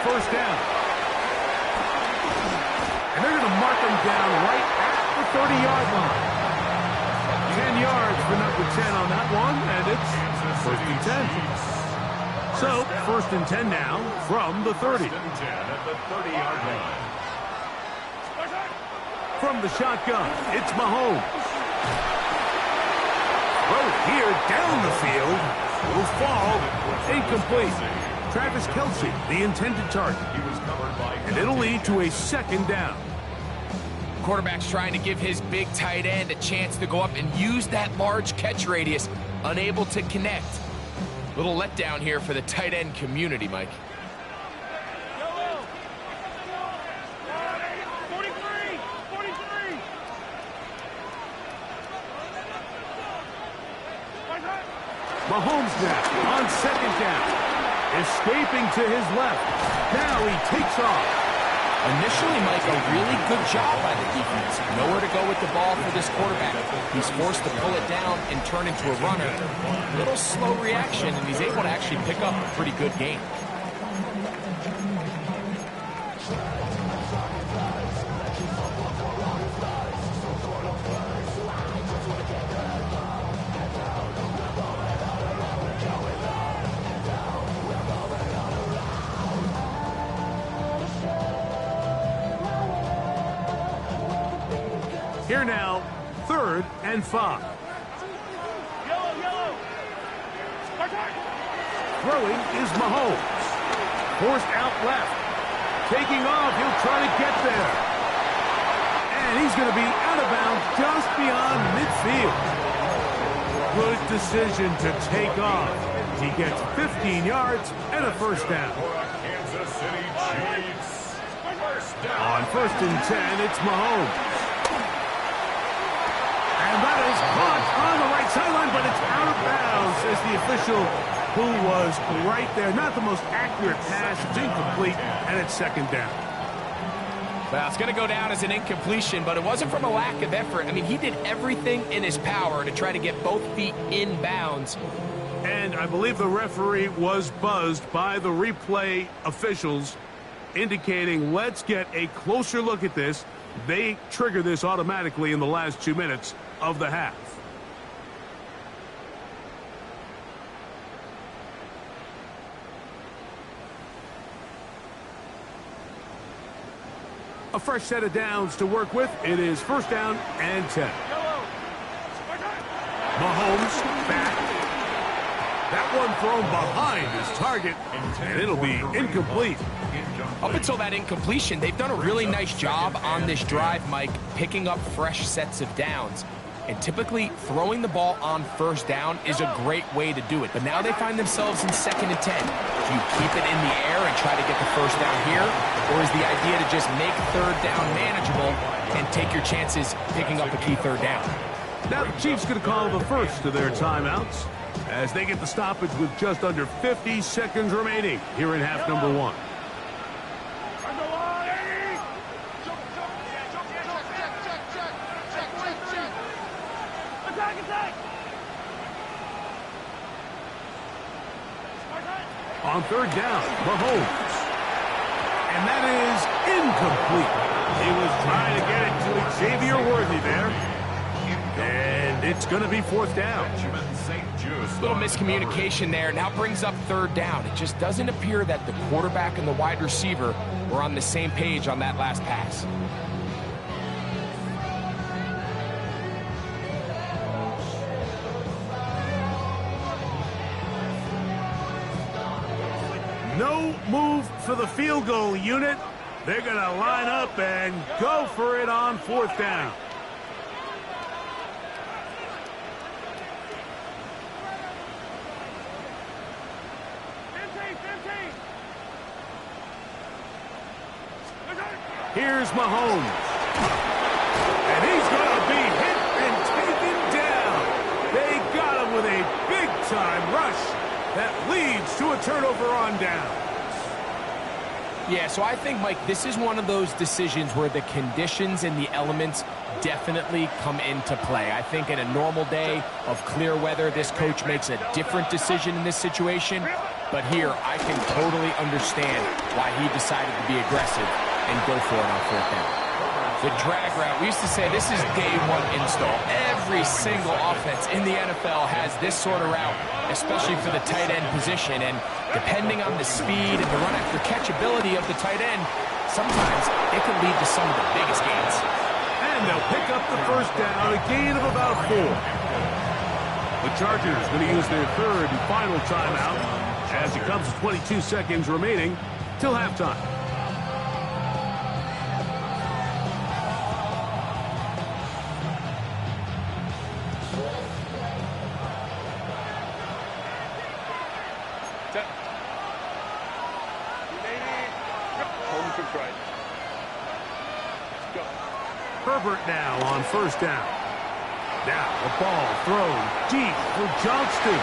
first down. And they're going to mark him down right at the 30-yard line. 10 yards for number 10 on that one, and it's first and 10. So, first and 10 now from the 30. From the shotgun, it's Mahomes. Throw here down the field. Will fall. Incomplete. Travis Kelce, the intended target. And it'll lead to a second down. Quarterback's trying to give his big tight end a chance to go up and use that large catch radius. Unable to connect. Little letdown here for the tight end community, Mike. Mahomes now on second down. Escaping to his left. Now he takes off. Initially, Mike, a really good job by the defense. Nowhere to go with the ball for this quarterback. He's forced to pull it down and turn into a runner. A little slow reaction, and he's able to actually pick up a pretty good game. Here now, 3rd and 5. Throwing is Mahomes. Forced out left. Taking off, he'll try to get there. And he's going to be out of bounds just beyond midfield. Good decision to take off. He gets 15 yards and a first down. On 1st and 10, it's Mahomes. And that is caught on the right sideline, but it's out of bounds, says the official, who was right there. Not the most accurate pass. It's incomplete, and it's second down. Well, it's going to go down as an incompletion, but it wasn't from a lack of effort. I mean, he did everything in his power to try to get both feet in bounds. And I believe the referee was buzzed by the replay officials, indicating, let's get a closer look at this. They trigger this automatically in the last 2 minutes of the half. A fresh set of downs to work with. It is first down and 10. Mahomes back. That one thrown behind his target, and it'll be incomplete. Up until that incompletion, they've done a really nice job on this drive, Mike, picking up fresh sets of downs. And typically, throwing the ball on first down is a great way to do it. But now they find themselves in 2nd and 10. Do you keep it in the air and try to get the first down here? Or is the idea to just make 3rd down manageable and take your chances picking up a key 3rd down? Now the Chiefs going to call the first of their timeouts as they get the stoppage with just under 50 seconds remaining here in half number 1. On 3rd down, Mahomes. And that is incomplete. He was trying to get it to Xavier Worthy there. And it's going to be 4th down. A little miscommunication there. Now brings up 3rd down. It just doesn't appear that the quarterback and the wide receiver were on the same page on that last pass. No move for the field goal unit. They're going to line up and go for it on 4th down. Here's Mahomes. And he's going to be hit and taken down. They got him with a big-time rush that leads to a turnover on down. Yeah, so I think, Mike, this is one of those decisions where the conditions and the elements definitely come into play. I think in a normal day of clear weather, this coach makes a different decision in this situation. But here, I can totally understand why he decided to be aggressive and go for it on fourth down. The drag route, we used to say this is day one install. Every single offense in the NFL has this sort of route, especially for the tight end position. And depending on the speed and the run after catch ability of the tight end, sometimes it can lead to some of the biggest gains. And they'll pick up the first down, a gain of about 4. The Chargers going to use their third and final timeout as it comes to 22 seconds remaining till halftime. Herbert now on first down. Now a ball thrown deep for Johnston.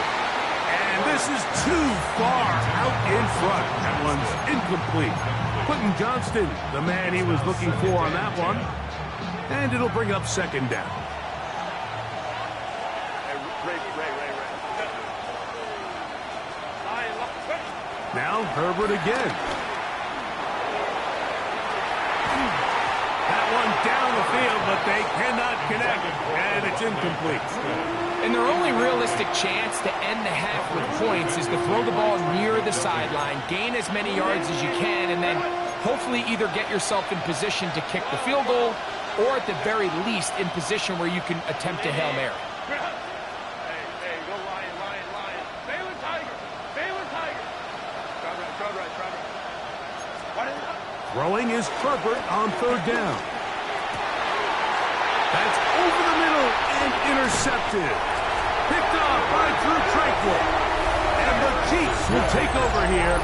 And this is too far out in front. That one's incomplete. Quentin Johnston, the man he was looking for on that one. And it'll bring up second down. Now Herbert again. That one down the field, but they cannot connect, and it's incomplete. And their only realistic chance to end the half with points is to throw the ball near the sideline, gain as many yards as you can, and then hopefully either get yourself in position to kick the field goal or at the very least in position where you can attempt a Hail Mary. Throwing is Herbert on third down. That's over the middle and intercepted. Picked off by Drew Tranquil. And the Chiefs will take over here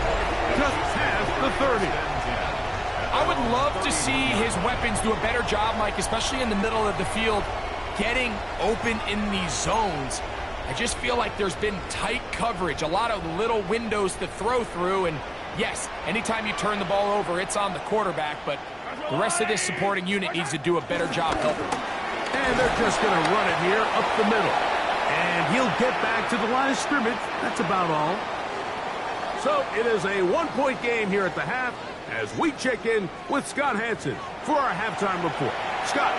just past the 30. I would love to see his weapons do a better job, Mike, especially in the middle of the field, getting open in these zones. I just feel like there's been tight coverage, a lot of little windows to throw through, and yes, anytime you turn the ball over, it's on the quarterback, but the rest of this supporting unit needs to do a better job helping. And they're just going to run it here up the middle. And he'll get back to the line of scrimmage. That's about all. So it is a one-point game here at the half as we check in with Scott Hansen for our halftime report. Scott.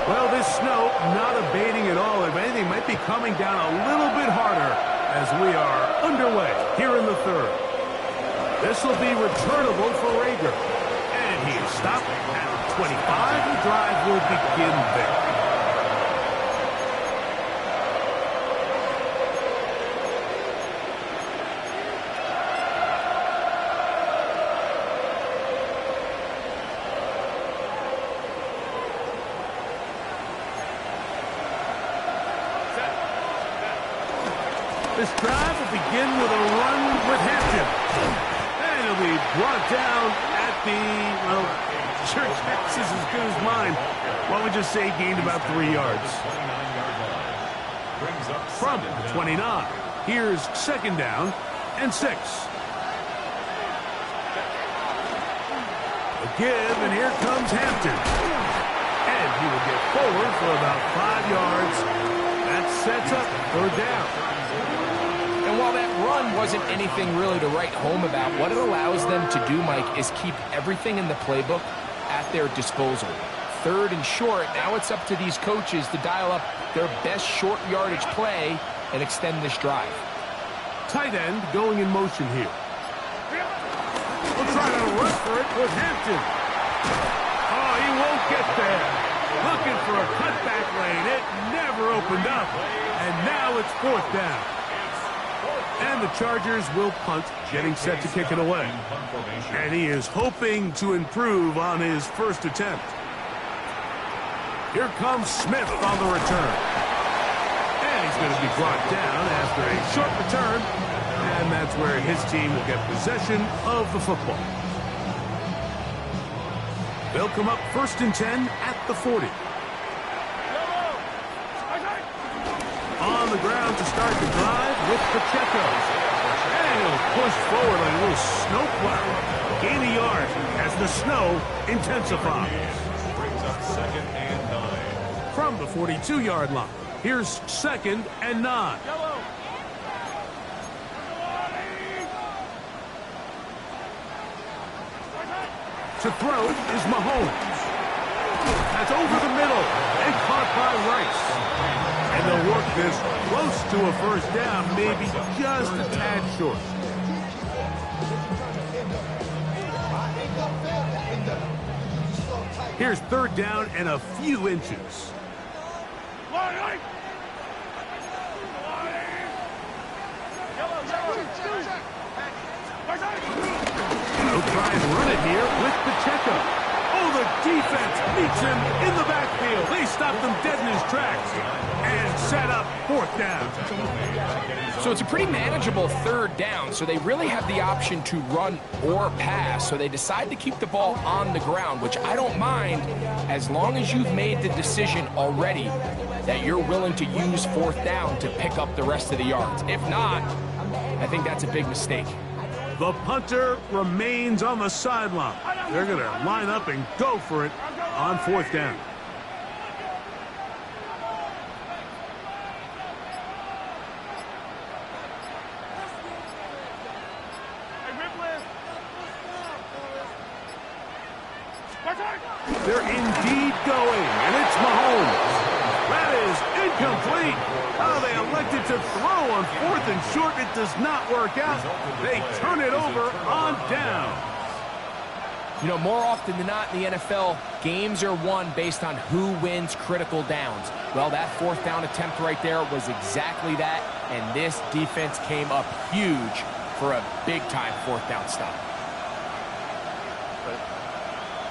Well, this snow not abating at all. If anything, might be coming down a little bit harder as we are underway here in the third. This will be returnable for Rager. And he is stopped at 25. The drive will begin there. This drive will begin with a run with Hampton. And he'll be brought down at the, well, sure, Texas is as good as mine. Why don't we just say gained about 3 yards. From the 29. Here's second down and 6. A give, and here comes Hampton. And he will get forward for about 5 yards. That sets up third down. And while that run wasn't anything really to write home about, what it allows them to do, Mike, is keep everything in the playbook at their disposal. Third and short, now it's up to these coaches to dial up their best short yardage play and extend this drive. Tight end going in motion here. We'll try to run for it with Hampton. Oh, he won't get there. Looking for a cutback lane. It never opened up. And now it's fourth down. And the Chargers will punt, getting set to kick it away. And he is hoping to improve on his first attempt. Here comes Smith on the return. And he's going to be brought down after a short return. And that's where his team will get possession of the football. They'll come up first and 10 at the 40. On the ground to start the drive with Pacheco. And he'll push forward like a little snowplow. Gain a yard as the snow intensifies. Brings up second and 9. From the 42-yard line. Here's 2nd and 9. To throw is Mahomes. That's over the middle and caught by Rice. And they'll work this close to a first down, maybe just a tad short. Here's 3rd down and a few inches. They'll try and run it here with Pacheco. Oh, the defense meets him in the backfield. They stopped him dead in his tracks and set up 4th down. So it's a pretty manageable 3rd down, so they really have the option to run or pass. So they decide to keep the ball on the ground, which I don't mind as long as you've made the decision already that you're willing to use 4th down to pick up the rest of the yards. If not, I think that's a big mistake. The punter remains on the sideline. They're going to line up and go for it on 4th down. They're indeed going, and it's Mahomes. That is incomplete. Oh, they elected to throw on 4th and short. It does not work out. They turn it over on down. You know, more often than not in the NFL, games are won based on who wins critical downs. Well, that 4th down attempt right there was exactly that, and this defense came up huge for a big-time 4th down stop.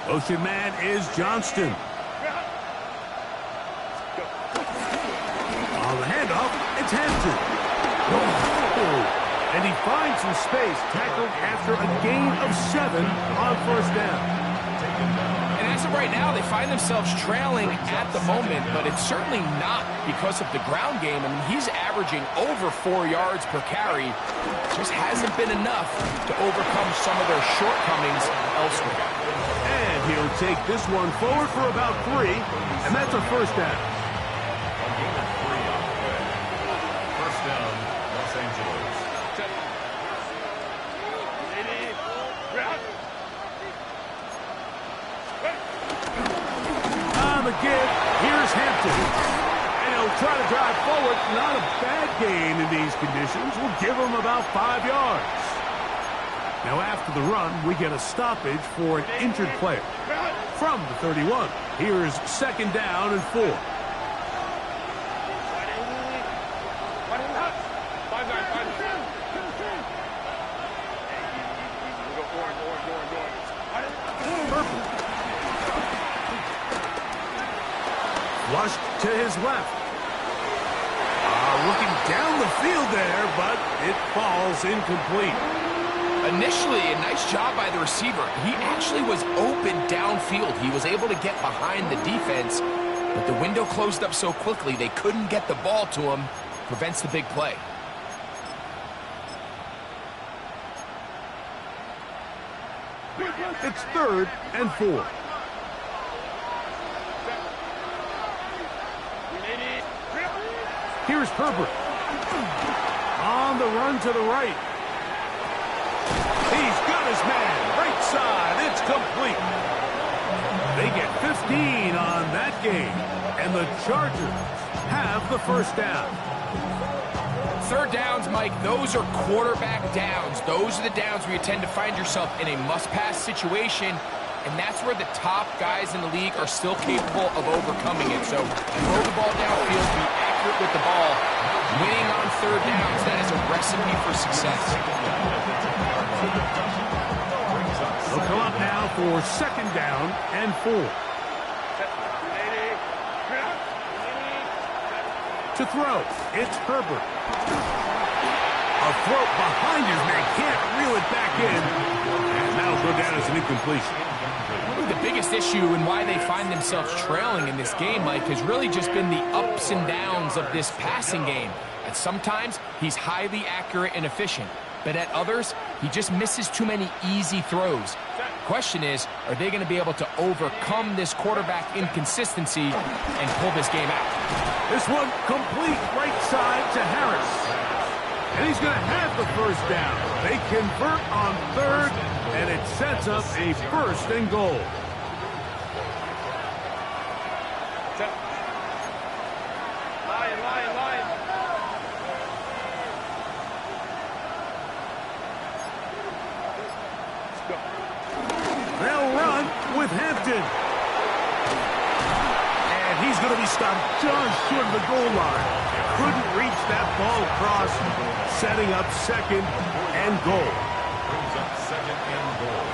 Motion man is Johnston. On the handoff, it's Hampton. Oh, and he finds some space, tackled after a gain of 7 on 1st down. And as of right now, they find themselves trailing at the moment, but it's certainly not because of the ground game. I mean, he's averaging over 4 yards per carry. Just hasn't been enough to overcome some of their shortcomings elsewhere. And he'll take this one forward for about 3, and that's a 1st down. First down, Los Angeles. On the give, here's Hampton. And he'll try to drive forward. Not a bad gain in these conditions. We'll give him about 5 yards. Now after the run, we get a stoppage for an injured player. From the 31, here's 2nd down and 4. Flushed to his left. Looking down the field there, but it falls incomplete. Initially, a nice job by the receiver. He actually was open downfield. He was able to get behind the defense, but the window closed up so quickly they couldn't get the ball to him. Prevents the big play. It's 3rd and 4. Here's Herbert. On the run to the right. He's got his man. Right side. It's complete. They get 15 on that game. And the Chargers have the 1st down. 3rd downs, Mike, those are quarterback downs. Those are the downs where you tend to find yourself in a must-pass situation, and that's where the top guys in the league are still capable of overcoming it. So throw the ball downfield, be accurate with the ball. Winning on 3rd downs, that is a recipe for success. They'll come up now for 2nd down and 4. To throw, it's Herbert. A throw behind his man, can't reel it back in. And that'll go down as an incompletion. The biggest issue and why they find themselves trailing in this game, Mike, has really just been the ups and downs of this passing game. And sometimes he's highly accurate and efficient, but at others, he just misses too many easy throws. Question is, are they going to be able to overcome this quarterback inconsistency and pull this game out? This one complete right side to Harris. And he's going to have the first down. They convert on third, and it sets up a first and goal. They'll run with Hampton. And he's going to be stopped just short of the goal line. Couldn't reach that ball across, setting up second and goal. Brings up second and goal.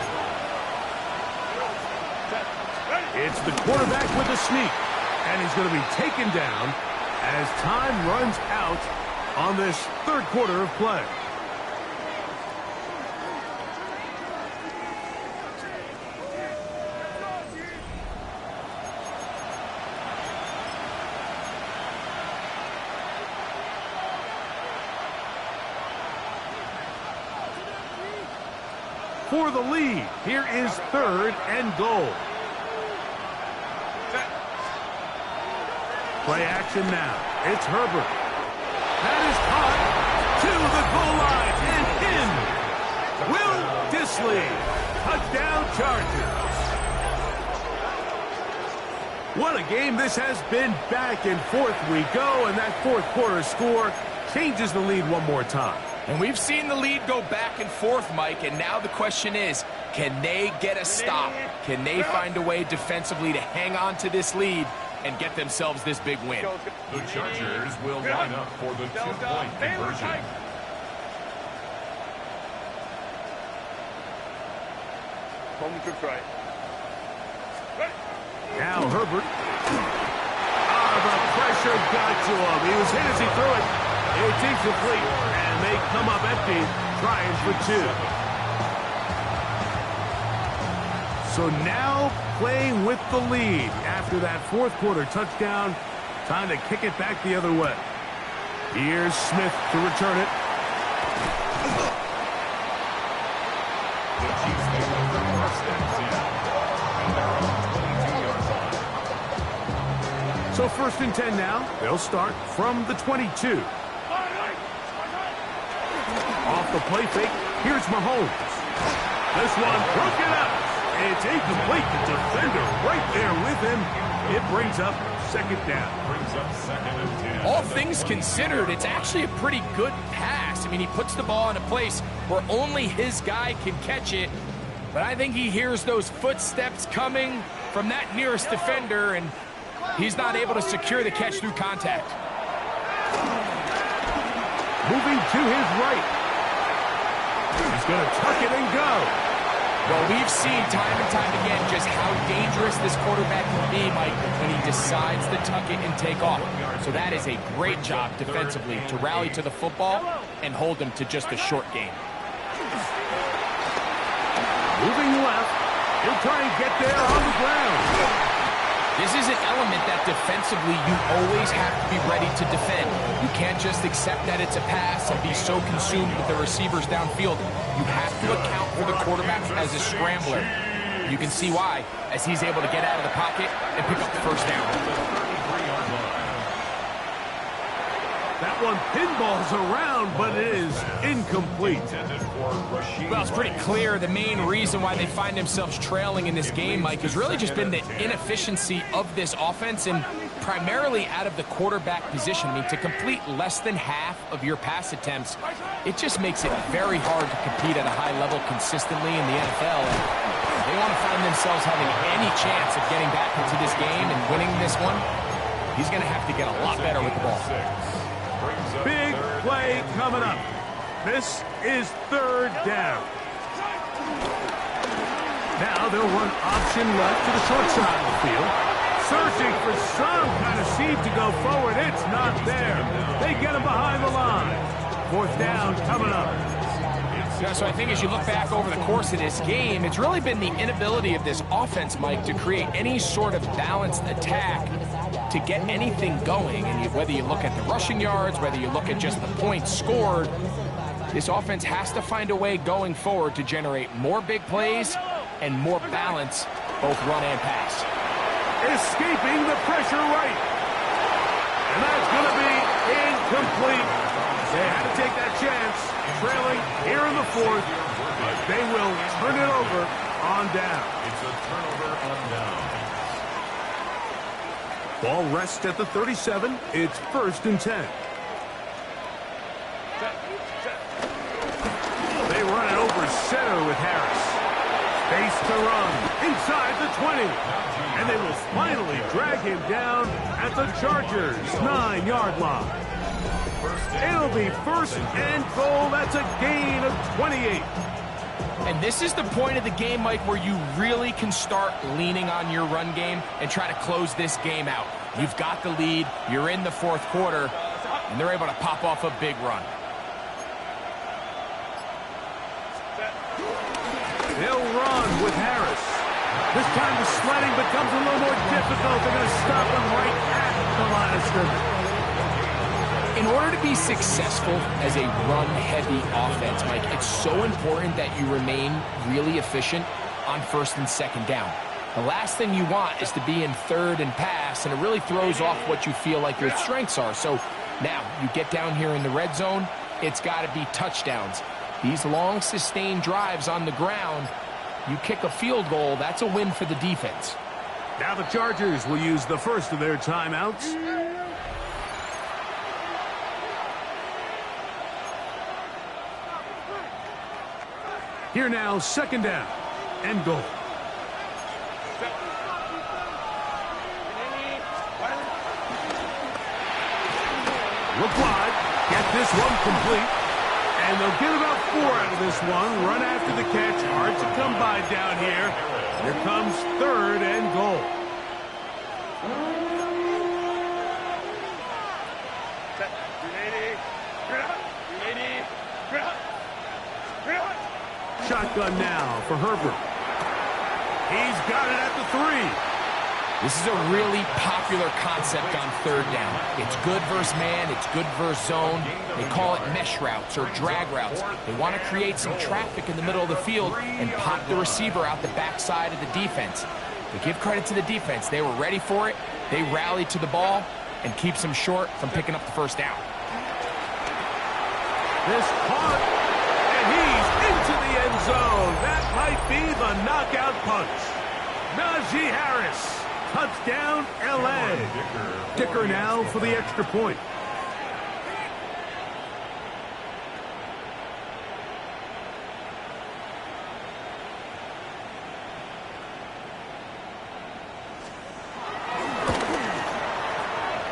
It's the quarterback with a sneak. And he's going to be taken down as time runs out on this third quarter of play. For the lead, here is third and goal. Play action now. It's Herbert. That is caught to the goal line and in. Will Dissly. Touchdown Chargers. What a game this has been. Back and forth we go, and that fourth quarter score changes the lead one more time. And we've seen the lead go back and forth, Mike, and now the question is, can they get a stop? Can they find a way defensively to hang on to this lead and get themselves this big win? The Chargers will line up for the two-point conversion. Now Herbert. The pressure got to him. He was hit as he threw it. It's incomplete, and they come up empty, trying for two. So now playing with the lead after that fourth quarter touchdown. Time to kick it back the other way. Here's Smith to return it. The Chiefs make up the first and 10. And they're on the 22-yard line. So first and 10 now. They'll start from the 22. Off the play fake, here's Mahomes. This one broken up. It's incomplete. The defender right there with him. It brings up second down. Brings up second and 10. All things considered, it's actually a pretty good pass. I mean, he puts the ball in a place where only his guy can catch it. But I think he hears those footsteps coming from that nearest defender, and he's not able to secure the catch through contact. Moving to his right. He's going to tuck it and go. Well, we've seen time and time again just how dangerous this quarterback can be, Mike, when he decides to tuck it and take off. So that is a great job defensively to rally to the football and hold him to just a short game. Moving left. He'll try and get there on the ground. This is an element that defensively you always have to be ready to defend. You can't just accept that it's a pass and be so consumed with the receivers downfield. You have to account for the quarterback as a scrambler. You can see why, as he's able to get out of the pocket and pick up the first down. That one pinballs around, but it is incomplete. Well, it's pretty clear the main reason why they find themselves trailing in this game, Mike, has really just been the inefficiency of this offense and primarily out of the quarterback position. I mean, to complete less than half of your pass attempts, it just makes it very hard to compete at a high level consistently in the NFL. And they want to find themselves having any chance of getting back into this game and winning this one. He's going to have to get a lot better with the ball. Big play coming up. This is third down. Now they'll run option left to the short side of the field. Searching for some kind of seam to go forward. It's not there. They get him behind the line. Fourth down coming up. Yeah, so I think as you look back over the course of this game, it's really been the inability of this offense, Mike, to create any sort of balanced attack to get anything going. And whether you look at the rushing yards, whether you look at just the points scored, this offense has to find a way going forward to generate more big plays and more balance, both run and pass. Escaping the pressure right. And that's going to be incomplete. They had to take that chance, trailing here in the fourth. But they will turn it over on down. It's a turnover on down. Ball rests at the 37. It's 1st and 10. They run it over center with Harris. Space to run inside the 20. And they will finally drag him down at the Chargers' 9-yard line. It'll be 1st and goal. That's a gain of 28. And this is the point of the game, Mike, where you really can start leaning on your run game and try to close this game out. You've got the lead. You're in the 4th quarter, and they're able to pop off a big run. They'll run with Harris. This time the sledding becomes a little more difficult. They're going to stop him right at the line of scrimmage. In order to be successful as a run-heavy offense, Mike, it's so important that you remain really efficient on 1st and 2nd down. The last thing you want is to be in 3rd and pass, and it really throws off what you feel like your strengths are. So now you get down here in the red zone, it's got to be touchdowns. These long, sustained drives on the ground, you kick a field goal, that's a win for the defense. Now the Chargers will use the first of their timeouts. Here now, 2nd down and goal. Look wide, get this one complete, and they'll get about 4 out of this one. Run after the catch, hard to come by down here. Here comes 3rd and goal. Shotgun now for Herbert. He's got it at the 3. This is a really popular concept on 3rd down. It's good versus man, it's good versus zone. They call it mesh routes or drag routes. They want to create some traffic in the middle of the field and pop the receiver out the backside of the defense. But give credit to the defense. They were ready for it. They rallied to the ball and keeps them short from picking up the 1st down. This caught, and he's into the end zone. That might be the knockout punch. Najee Harris. Touchdown, L.A. Dicker now for the extra point.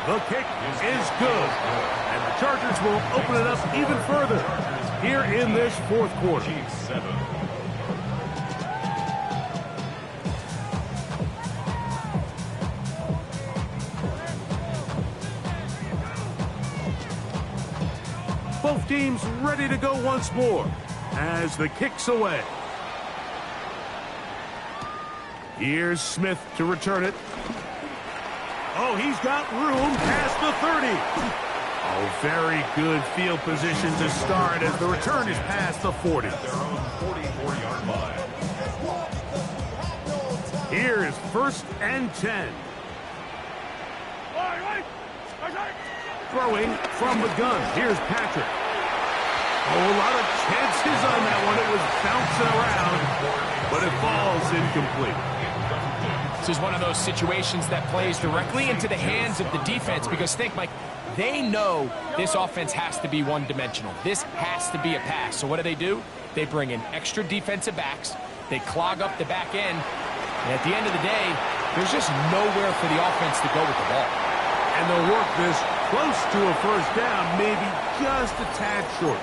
The kick is good. And the Chargers will open it up even further here in this 4th quarter. Both teams ready to go once more as the kick's away. Here's Smith to return it. Oh, he's got room past the 30. Oh, very good field position to start as the return is past the 40. Their own 44-yard line. Here is 1st and 10. Throwing from the gun. Here's Patrick. Oh, a lot of chances on that one. It was bouncing around, but it falls incomplete. This is one of those situations that plays directly into the hands of the defense because think, Mike, they know this offense has to be one-dimensional. This has to be a pass. So what do? They bring in extra defensive backs. They clog up the back end. And at the end of the day, there's just nowhere for the offense to go with the ball. And they'll work this close to a 1st down, maybe just a tad short.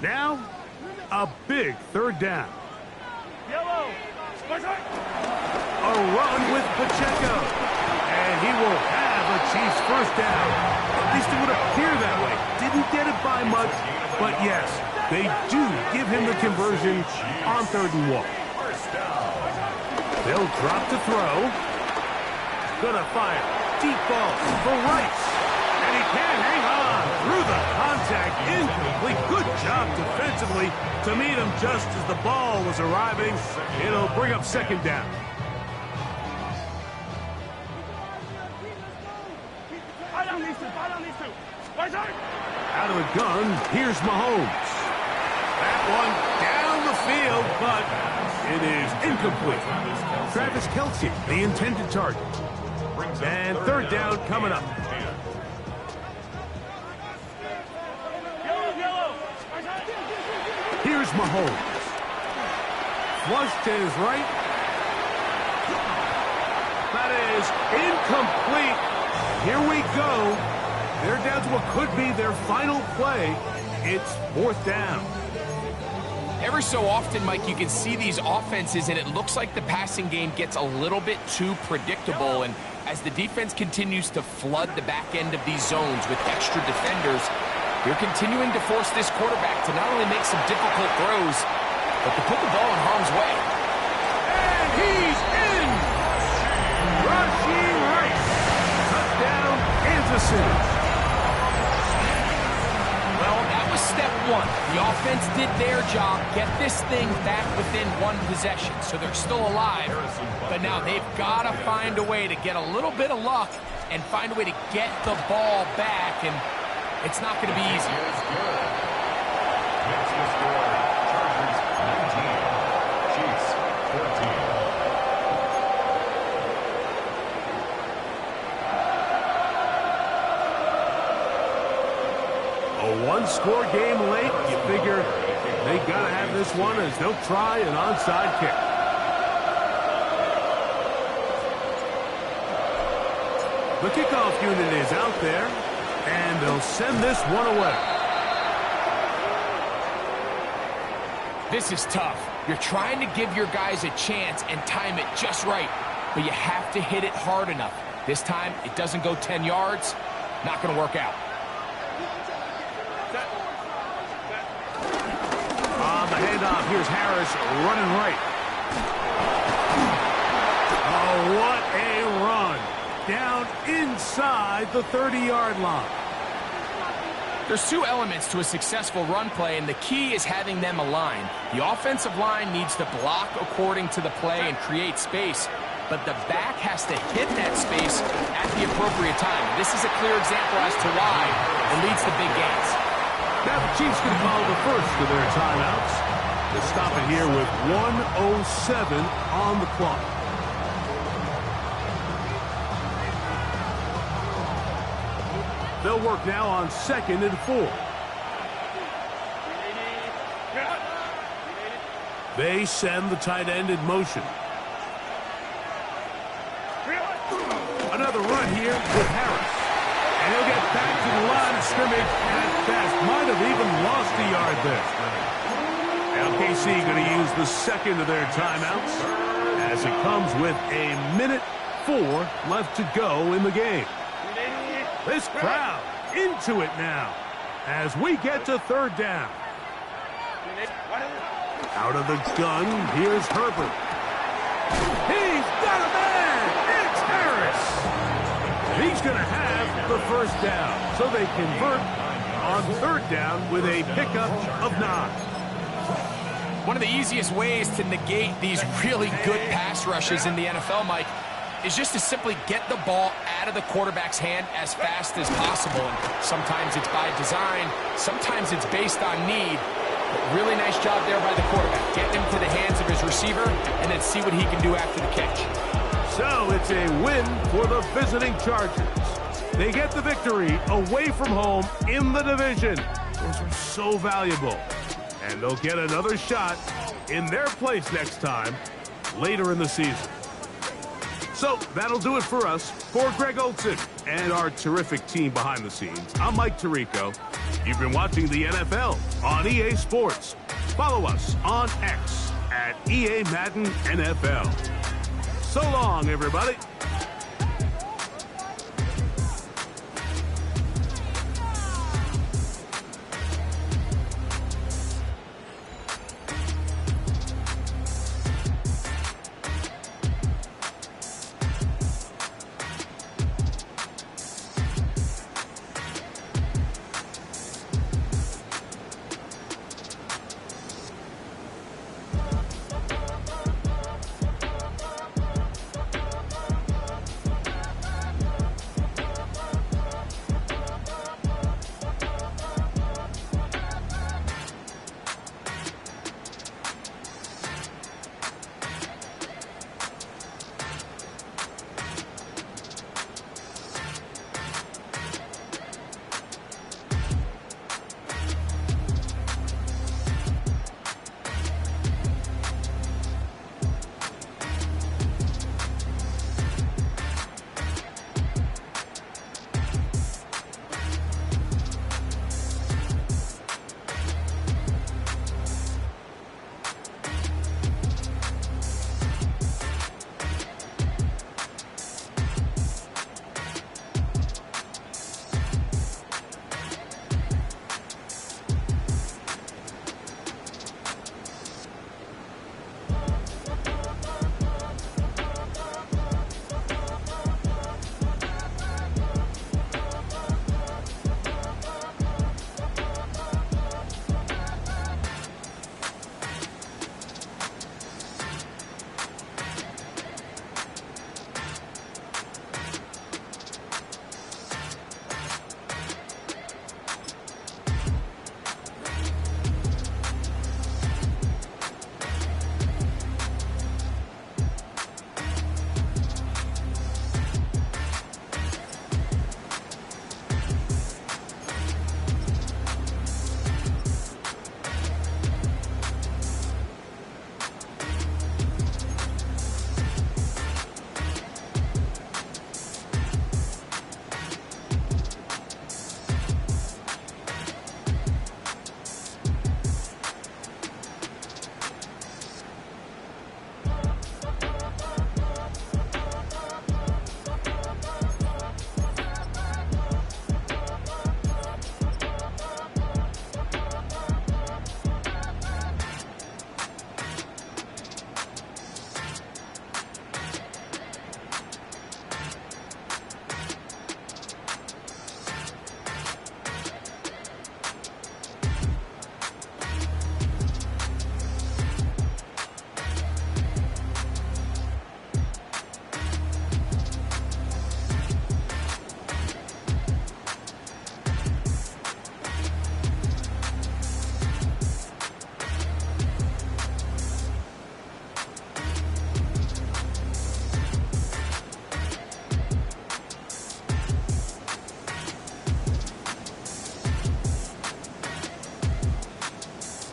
Now, a big 3rd down. Yellow. A run with Pacheco. And he will have a Chiefs 1st down. At least it would appear that way. Didn't get it by much, but yes, they do give him the conversion on 3rd and 1. They'll drop to throw. Gonna fire. Deep ball for Rice. And he can't hang on through the contact. Incomplete. Good job defensively to meet him just as the ball was arriving. It'll bring up second down. Out of the gun, here's Mahomes. That one down the field, but it is incomplete. Travis Kelce, the intended target. And third down coming up. Here's Mahomes. Flush to his right. That is incomplete. Here we go. They're down to what could be their final play. It's fourth down. Every so often, Mike, you can see these offenses, and it looks like the passing game gets a little bit too predictable. And as the defense continues to flood the back end of these zones with extra defenders, they're continuing to force this quarterback to not only make some difficult throws, but to put the ball in harm's way. And he's in! Rashee Rice. Touchdown, Kansas City. Well, that was step one. The offense did their job, get this thing back within one possession, so they're still alive. But now they've got to find a way to get a little bit of luck and find a way to get the ball back, and it's not going to be easy. That's the score. Chargers 19, Chiefs 14. A one-score game late. You figure they got to have this one as they'll try an onside kick. The kickoff unit is out there, and they'll send this one away. This is tough. You're trying to give your guys a chance and time it just right, but you have to hit it hard enough. This time, it doesn't go 10 yards. Not going to work out. On the handoff, here's Harris running right. Oh, what a run. Down inside the 30-yard line. There's two elements to a successful run play, and the key is having them aligned. The offensive line needs to block according to the play and create space, but the back has to hit that space at the appropriate time. This is a clear example as to why it leads to big gains. Now the Chiefs can call the first of their timeouts. They stop it here with 1:07 on the clock. They'll work now on 2nd and 4. They send the tight end in motion. Another run here with Harris. And he'll get back to the line of scrimmage at best. Might have even lost a yard there. Now KC going to use the second of their timeouts as it comes with 1:04 left to go in the game. This crowd into it now as we get to third down. Out of the gun, here's Herbert. He's got a man! It's Harris! He's going to have the first down, so they convert on third down with a pickup of 9. One of the easiest ways to negate these really good pass rushes in the NFL, Mike, is just to simply get the ball out of the quarterback's hand as fast as possible. And sometimes it's by design, sometimes it's based on need. But really nice job there by the quarterback. Get him to the hands of his receiver and then see what he can do after the catch. So it's a win for the visiting Chargers. They get the victory away from home in the division. Those are so valuable. And they'll get another shot in their place next time later in the season. So that'll do it for us. For Greg Olson and our terrific team behind the scenes, I'm Mike Tirico. You've been watching the NFL on EA Sports. Follow us on X at EA Madden NFL. So long, everybody.